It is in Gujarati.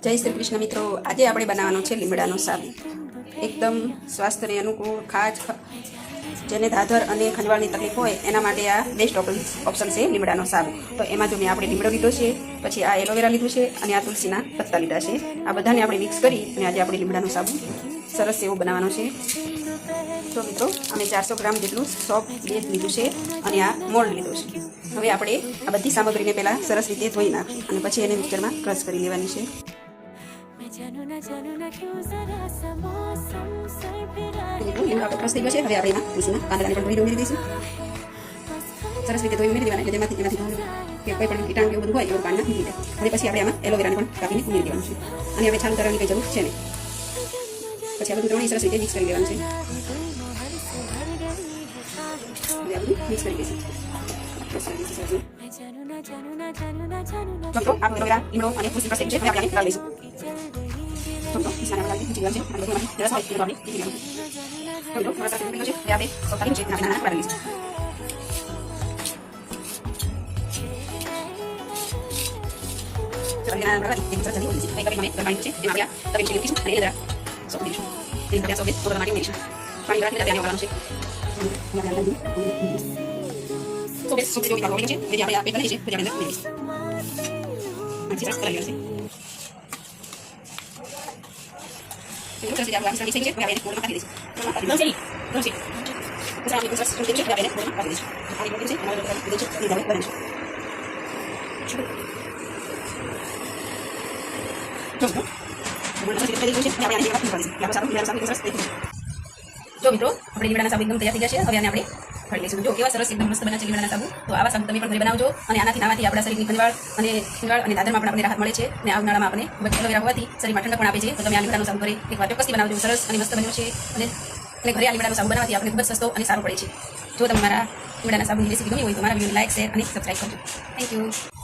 જય શ્રી કૃષ્ણ મિત્રો, આજે આપણે બનાવવાનો છે લીમડાનો સાબુ. એકદમ સ્વાસ્થ્યને અનુકૂળ, ખાસ જેને ધાધર અને ખંજવાળની તકલીફ હોય એના માટે આ બેસ્ટ ઓપ્શન છે લીમડાનો સાબુ. તો એમાં જો મેં આપણે લીમડો લીધો છે, પછી આ એલોવેરા લીધું છે અને આ તુલસીના પત્તા લીધા છે. આ બધાને આપણે મિક્સ કરી અને આજે આપણે લીમડાનો સાબુ સરસ એવો બનાવવાનો છે. તો મિત્રો અમે 400 ગ્રામ જેટલું સોપ બેઝ લીધું છે અને આ મોલ્ડ લીધો છે. હવે આપણે આ બધી સામગ્રીને પહેલાં સરસ રીતે ધોઈ નાખીશું અને પછી એને મિક્સરમાં ક્રશ કરી લેવાની છે. ક્રશ થઈ ગયો છે. હવે આપણે એમાં તુલસીના પાંદડાને પણ ધોઈ ઉમેરી દઈશું. સરસ રીતે ધોઈ ઉમેરી દેવાના એટલે જેમાંથી કે કોઈ પણ કીટાણુ એવું બધું હોય એવું પાણીમાં નીકળી જાય. હવે પછી આપણે આમાં એલોવેરાને પણ કાપીને ઉમેરી દેવાનું છે અને હવે ચાલુ કરવાની કંઈ જરૂર છે નહીં. પછી આ બધું ત્રણેય સરસ રીતે મિક્સ કરી દેવાનું છે. હવે આ બધું મિક્સ કરી દઈશું. મિત્રો આ એલોવેરા, લીમડો અને તુલસી ક્રશ થઈ ગયું છે. હવે આપણે આને લાવી લઈશું. મિત્રો મિશ્રણ લાવી દીધું છે અને બધુંમાંથી રસ હોય એટલે આપણે નીકળી લેવાનું છે. મિત્રો થોડા સરસ નીકળ્યો છે. હવે આપણે સોપારી છે આપણે નાના પાડી લઈશું. સરસ નાના પાડી એક સરસ જલ્દી ઓલી છે. એક કપી મને ગરમ પાણી છે જેમાં આપણે તવી છે મૂકીશું અને એને જરા સોપ દઈશું. તેને આપણે સોપ થોડા માટે ઉમેરીશું. પાણી ગરમ થાય ત્યારે આને છે. સોપ જો આપણે છે એટલે આપણે આ પેટ લઈએ છે પછી આપણે ઉમેરીશું. અને સરસ કરી લેવાનું છે. terus tidak bilang sering sih biar ini kurang kasih terus sih terus aku terus terus biar ini kurang kasih hari ini sih mau kita tidak boleh જો મિત્રો આપણે લીમડાના સાબુ એકદમ તૈયાર થઈ ગયા છે. હવે આને આપણે ફરી લઈશું. જો કેવા સરસ એકદમ મસ્ત બન્યા છે લીમડાના સાબુ. તો આવા સાબુ તમે પણ ઘરે બનાવજો અને આનાથી નાવાથી આપણા શરીરની ખંજવાળ અને દાદરમાં પણ આપણે રાહત મળે છે અને આ ઉનાળામાં આપણે ખૂબ જ એલોવેરા હોવાથી શરીરમાં ઠંડક પણ આપે છે. તો તમે આ લીમડાનો સાબુ ઘરે એકવાર ચોક્કસથી બનાવજો. સરસ અને મસ્ત બન્યો છે અને ઘરે આ લીમડાનો સાબુ બનાવવાથી આપણે ખૂબ જ સસ્તો અને સારો પડે છે. જો તમે મારા લીમડાના સાબુની રેસીપી ગમી હોય તો મારા વિડીયોને લાઈક, શેર અને સબસ્ક્રાઈબ કરજો. Thank you.